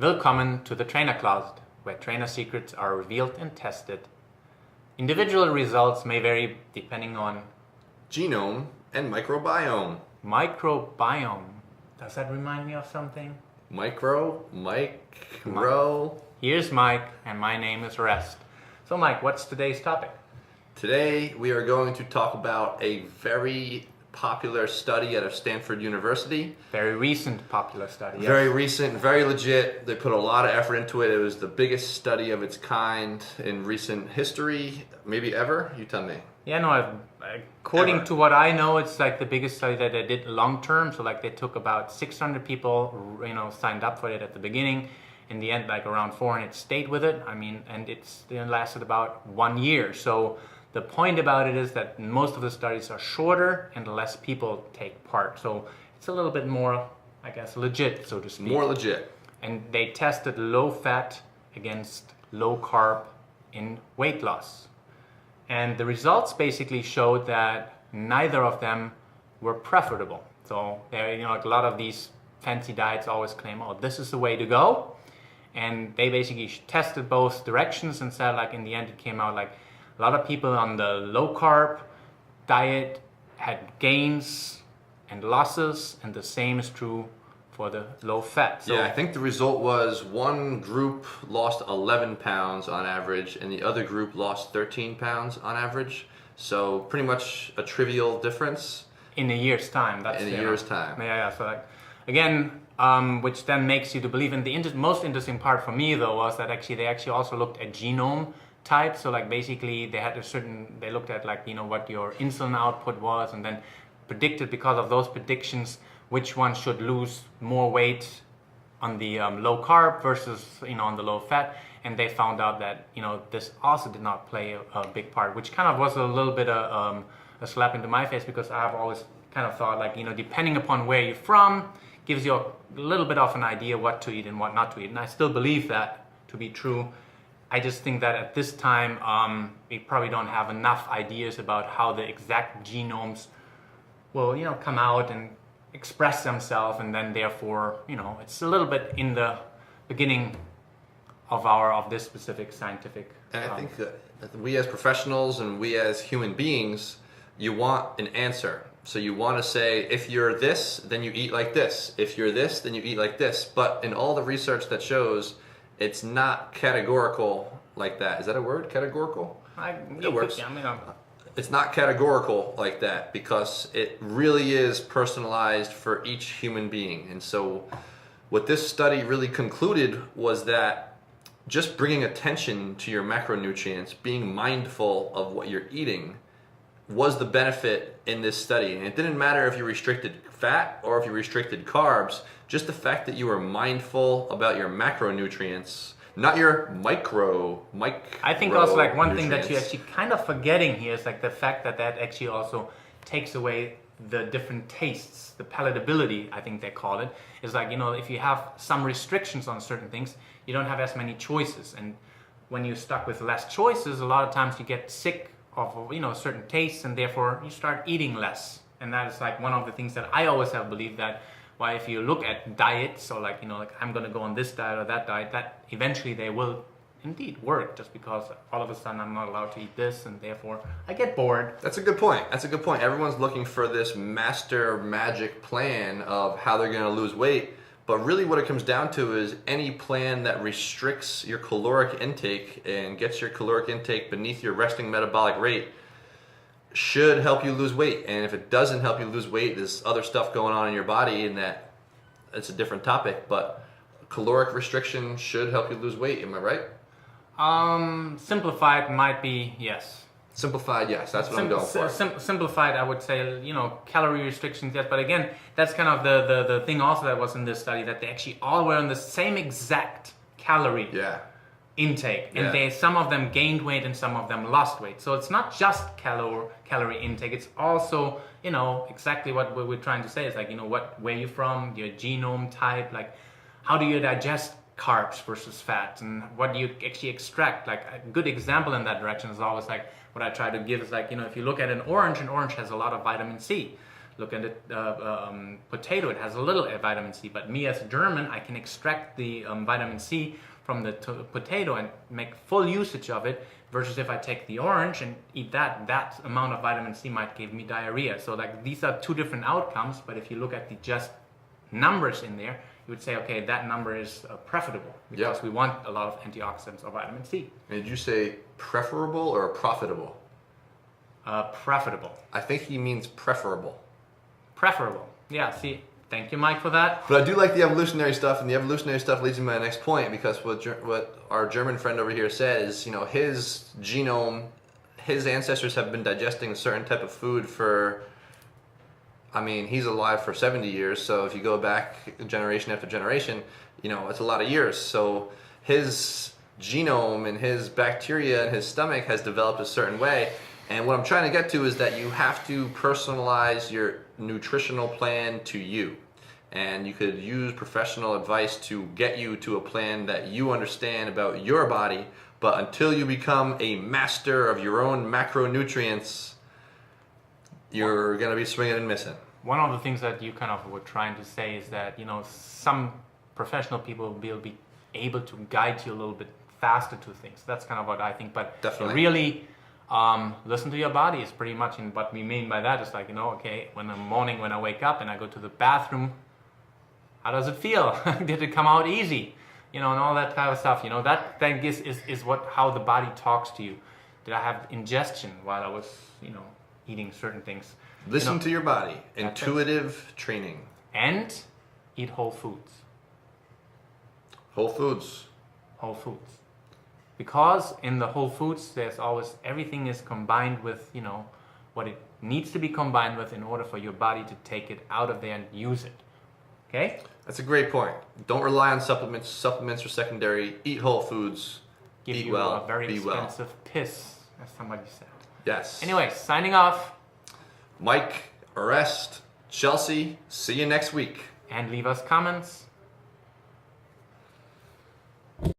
Willkommen to the Trainer Closet, where trainer secrets are revealed and tested. Individual results may vary depending on genome and microbiome. microbiome. Does that remind me of something? Micro. Here's Mike, and my name is Rest. So Mike, what's today's topic? Today we are going to talk about a very popular study out of Stanford University. Very recent popular study. Yes? Very recent, very legit. They put a lot of effort into it. It was the biggest study of its kind in recent history, maybe ever. You tell me. Yeah, no, according to what I know, it's like the biggest study that they did long term. So like they took about 600 people, signed up for it at the beginning. In the end, like around 400 stayed with it. And it's lasted about 1 year. So the point about it is that most of the studies are shorter and less people take part. So it's a little bit more, I guess, legit, so to speak. More legit. And they tested low fat against low carb in weight loss. And the results basically showed that neither of them were preferable. So there, like a lot of these fancy diets always claim, oh, this is the way to go. And they basically tested both directions and said, like, in the end, it came out like a lot of people on the low carb diet had gains and losses, and the same is true for the low fat. So, yeah, I think the result was one group lost 11 pounds on average, and the other group lost 13 pounds on average. So pretty much a trivial difference. In a year's time. In a year's time. Yeah. So like, again, which then makes you to believe. And the most interesting part for me though was that they actually also looked at genome type. So like basically they looked at like, what your insulin output was, and then predicted, because of those predictions, which one should lose more weight on the low carb versus, on the low fat. And they found out that, this also did not play a big part, which kind of was a little bit a slap into my face, because I've always kind of thought like, depending upon where you're from, gives you a little bit of an idea what to eat and what not to eat. And I still believe that to be true. I just think that at this time, we probably don't have enough ideas about how the exact genomes will, come out and express themselves, and then therefore, it's a little bit in the beginning of this specific scientific. And I think that we as professionals and we as human beings, you want an answer. So you want to say, if you're this, then you eat like this. If you're this, then you eat like this. But in all the research that shows, it's not categorical like that. Is that a word? Categorical? It works. It's not categorical like that, because it really is personalized for each human being. And so what this study really concluded was that just bringing attention to your macronutrients, being mindful of what you're eating, was the benefit in this study. And it didn't matter if you restricted fat or if you restricted carbs, just the fact that you were mindful about your macronutrients, not your micro. I think also like one thing that you're actually kind of forgetting here is like the fact that actually also takes away the different tastes, the palatability, I think they call it, is like, if you have some restrictions on certain things, you don't have as many choices. And when you're stuck with less choices, a lot of times you get sick of, certain tastes, and therefore you start eating less. And that is like one of the things that I always have believed, that why if you look at diets, or like, like I'm going to go on this diet or that diet, that eventually they will indeed work, just because all of a sudden I'm not allowed to eat this, and therefore I get bored. That's a good point. Everyone's looking for this master magic plan of how they're going to lose weight. But really what it comes down to is any plan that restricts your caloric intake and gets your caloric intake beneath your resting metabolic rate should help you lose weight. And if it doesn't help you lose weight, there's other stuff going on in your body, and that it's a different topic. But caloric restriction should help you lose weight. Am I right? Simplified might be yes. Simplified, yes. That's what I'm going for. Simplified, I would say, calorie restrictions, yes. But again, that's kind of the thing also that was in this study, that they actually all were on the same exact calorie intake. And some of them gained weight and some of them lost weight. So it's not just calorie intake. It's also, exactly what we're trying to say. It's like, where you're from, your genome type, like how do you digest carbs versus fats, and what do you actually extract. Like a good example in that direction is always like what I try to give is like, if you look at an orange has a lot of vitamin C. Look at it, potato, it has a little vitamin C, but me as a German, I can extract the vitamin C from the potato and make full usage of it, versus if I take the orange and eat that amount of vitamin C might give me diarrhea. So like these are two different outcomes, but if you look at the just numbers in there, you would say, okay, that number is preferable because we want a lot of antioxidants or vitamin C. Did you say preferable or profitable? Preferable. I think he means preferable. Preferable. Yeah, see, thank you, Mike, for that. But I do like the evolutionary stuff, and the evolutionary stuff leads me to my next point, because what our German friend over here said is, you know, his genome, his ancestors have been digesting a certain type of food for, I mean, he's alive for 70 years, so if you go back generation after generation, you know, it's a lot of years. So his genome and his bacteria in his stomach has developed a certain way. And what I'm trying to get to is that you have to personalize your nutritional plan to you. And you could use professional advice to get you to a plan that you understand about your body. But until you become a master of your own macronutrients, you're going to be swinging and missing. One of the things that you kind of were trying to say is that, you know, some professional people will be able to guide you a little bit faster to things. That's kind of what I think. But definitely, really listen to your body is pretty much, and what we mean by that is like, you know, okay, when in the morning when I wake up and I go to the bathroom, how does it feel? Did it come out easy? You know, and all that kind of stuff. You know, that thing is what how the body talks to you. Did I have ingestion while I was, you know, eating certain things? Listen to your body. Intuitive training. And eat whole foods. Whole foods. Whole foods. Because in the whole foods, there's always, everything is combined with, you know, what it needs to be combined with in order for your body to take it out of there and use it. Okay? That's a great point. Don't rely on supplements. Supplements are secondary. Eat whole foods. Give Eat you well. a very Be expensive well. piss, as somebody said. Yes. Anyway, signing off. Mike, Arrest, Chelsea, see you next week. And leave us comments.